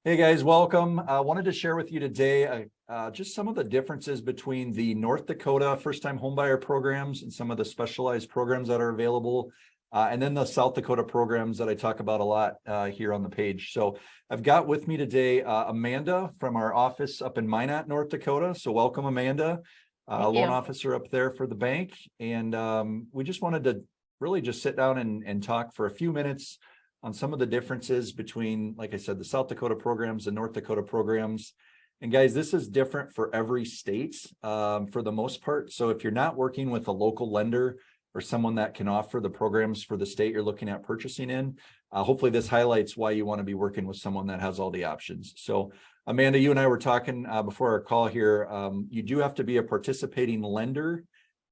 Hey guys, welcome. I wanted to share with you today just some of the differences between the North Dakota first-time homebuyer programs and some of the specialized programs that are available, and then the South Dakota programs that I talk about a lot here on the page. So I've got with me today Amanda from our office up in Minot, North Dakota. So welcome, Amanda, Thank loan you. officer up there for the bank. And we just wanted to really just sit down and talk for a few minutes on some of the differences between, like I said, the South Dakota programs and North Dakota programs. And guys, this is different for every state for the most part. So if you're not working with a local lender or someone that can offer the programs for the state you're looking at purchasing in, hopefully this highlights why you want to be working with someone that has all the options. So Amanda, you and I were talking before our call here. You do have to be a participating lender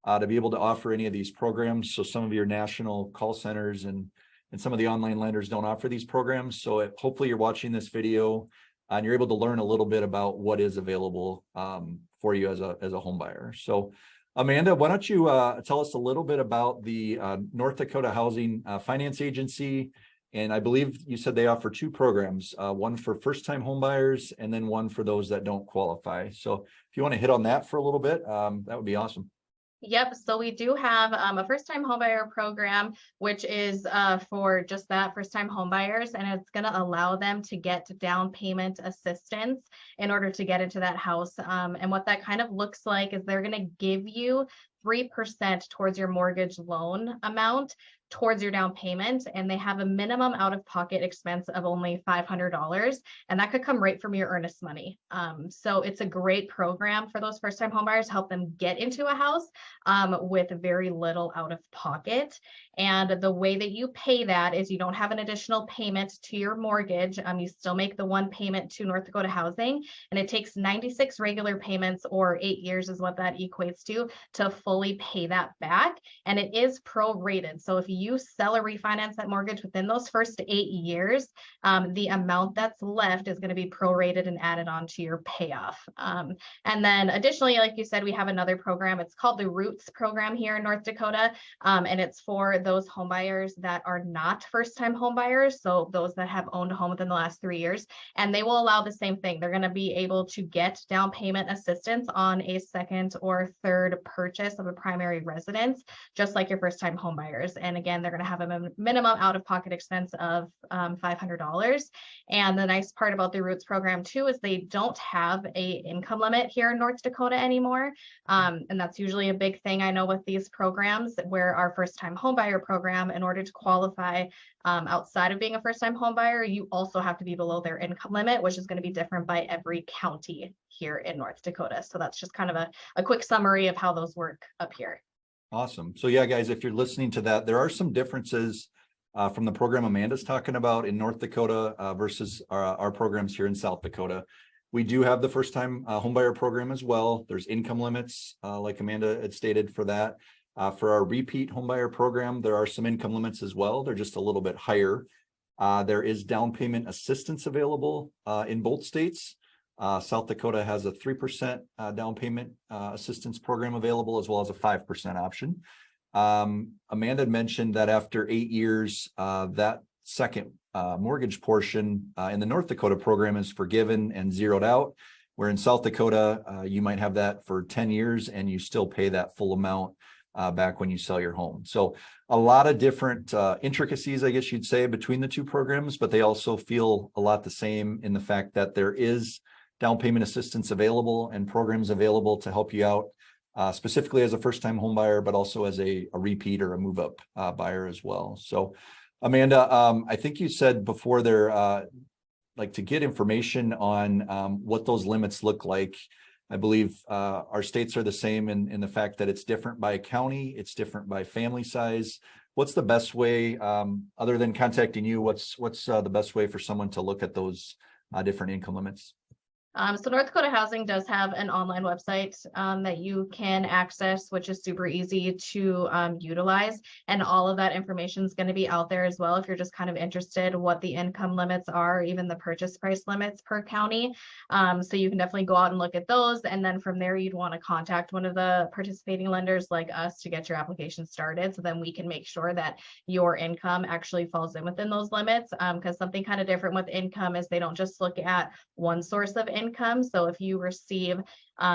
to be able to offer any of these programs. So some of your national call centers and some of the online lenders don't offer these programs. So hopefully you're watching this video and you're able to learn a little bit about what is available for you as a home buyer. So Amanda, why don't you tell us a little bit about the North Dakota Housing Finance Agency. And I believe you said they offer two programs, one for first-time home buyers and then one for those that don't qualify. So if you want to hit on that for a little bit, that would be awesome. Yep. So we do have a first-time homebuyer program, which is for just that first-time homebuyers, and it's going to allow them to get down payment assistance in order to get into that house. And what that kind of looks like is they're going to give you 3% towards your mortgage loan amount towards your down payment, and they have a minimum out-of-pocket expense of only $500, and that could come right from your earnest money. So it's a great program for those first-time homebuyers, help them get into a house with very little out-of-pocket. And the way that you pay that is you don't have an additional payment to your mortgage. You still make the one payment to North Dakota Housing, and it takes 96 regular payments, or 8 years is what that equates to fully pay that back. And it is prorated. So if you sell or refinance that mortgage within those first 8 years, the amount that's left is going to be prorated and added on to your payoff. And then additionally, like you said, we have another program. It's called the Roots program here in North Dakota. And it's for those homebuyers that are not first-time homebuyers. So those that have owned a home within the last 3 years, and they will allow the same thing. They're going to be able to get down payment assistance on a second or third purchase of a primary residence, just like your first-time homebuyers. And again, they're going to have a minimum out-of-pocket expense of $500. And the nice part about the Roots program too is they don't have a income limit here in North Dakota anymore. And that's usually a big thing I know with these programs, where our first-time homebuyer program, in order to qualify outside of being a first-time homebuyer, you also have to be below their income limit, which is going to be different by every county here in North Dakota. So that's just kind of a quick summary of how those work up here. Awesome. So yeah, guys, if you're listening to that, there are some differences from the program Amanda's talking about in North Dakota versus our programs here in South Dakota. We do have the first-time homebuyer program as well. There's income limits, like Amanda had stated for that. For our repeat homebuyer program, there are some income limits as well. They're just a little bit higher. There is down payment assistance available in both states. South Dakota has a 3% down payment assistance program available, as well as a 5% option. Amanda mentioned that after 8 years, that second mortgage portion in the North Dakota program is forgiven and zeroed out, where in South Dakota, you might have that for 10 years and you still pay that full amount back when you sell your home. So a lot of different intricacies, I guess you'd say, between the two programs, but they also feel a lot the same in the fact that there is down payment assistance available and programs available to help you out, specifically as a first-time home buyer, but also as a repeat or a move-up buyer as well. So Amanda, I think you said before there, like to get information on what those limits look like. I believe our states are the same in the fact that it's different by county, it's different by family size. What's the best way, other than contacting you, what's the best way for someone to look at those different income limits? So North Dakota Housing does have an online website that you can access, which is super easy to utilize. And all of that information is going to be out there as well if you're just kind of interested what the income limits are, even the purchase price limits per county. So you can definitely go out and look at those. And then from there, you'd want to contact one of the participating lenders like us to get your application started. So then we can make sure that your income actually falls in within those limits. Because something kind of different with income is they don't just look at one source of income. So if you receive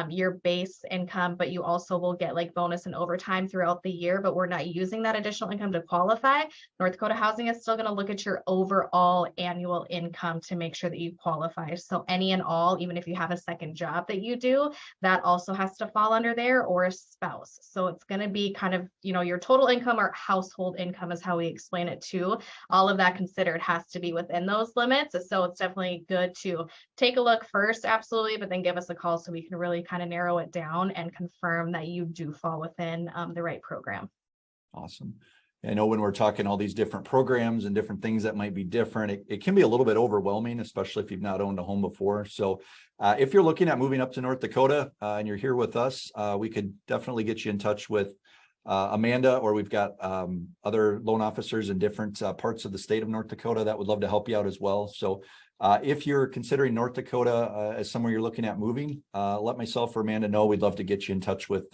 your base income, but you also will get like bonus and overtime throughout the year, but we're not using that additional income to qualify, North Dakota Housing is still going to look at your overall annual income to make sure that you qualify. So any and all, even if you have a second job that you do, that also has to fall under there, or a spouse. So it's going to be kind of, you know, your total income or household income is how we explain it too. All of that considered has to be within those limits. So it's definitely good to take a look first, absolutely, but then give us a call so we can really kind of narrow it down and confirm that you do fall within the right program. Awesome. I know when we're talking all these different programs and different things that might be different, it can be a little bit overwhelming, especially if you've not owned a home before. So if you're looking at moving up to North Dakota and you're here with us, we could definitely get you in touch with Amanda, or we've got other loan officers in different parts of the state of North Dakota that would love to help you out as well. So if you're considering North Dakota as somewhere you're looking at moving, let myself or Amanda know. We'd love to get you in touch with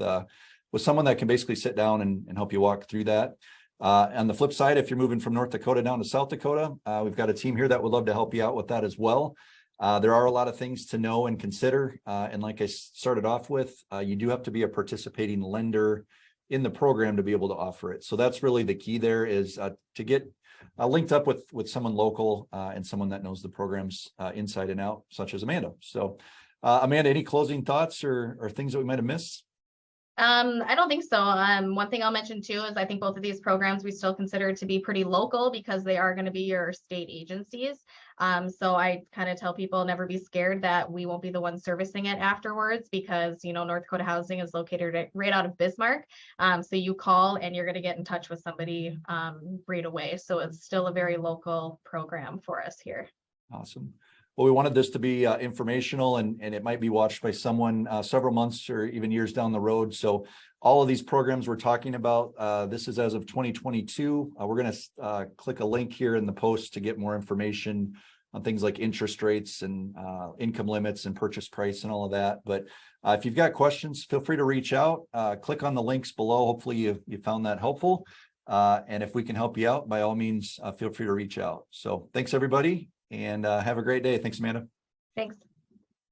someone that can basically sit down and help you walk through that. On the flip side, if you're moving from North Dakota down to South Dakota, we've got a team here that would love to help you out with that as well. There are a lot of things to know and consider. And like I started off with, you do have to be a participating lender in the program to be able to offer it. So that's really the key there, is to get linked up with someone local and someone that knows the programs inside and out, such as Amanda. So Amanda, any closing thoughts or things that we might have missed? I don't think so. One thing I'll mention too is I think both of these programs we still consider to be pretty local because they are going to be your state agencies. So I kind of tell people never be scared that we won't be the ones servicing it afterwards, because, you know, North Dakota Housing is located right out of Bismarck. So you call and you're going to get in touch with somebody right away. So it's still a very local program for us here. Awesome. Well, we wanted this to be informational, and it might be watched by someone several months or even years down the road. So all of these programs we're talking about, this is as of 2022. We're going to click a link here in the post to get more information on things like interest rates and income limits and purchase price and all of that. But if you've got questions, feel free to reach out. Click on the links below. Hopefully you found that helpful. And if we can help you out, by all means, feel free to reach out. So thanks, everybody. And have a great day. Thanks, Amanda. Thanks.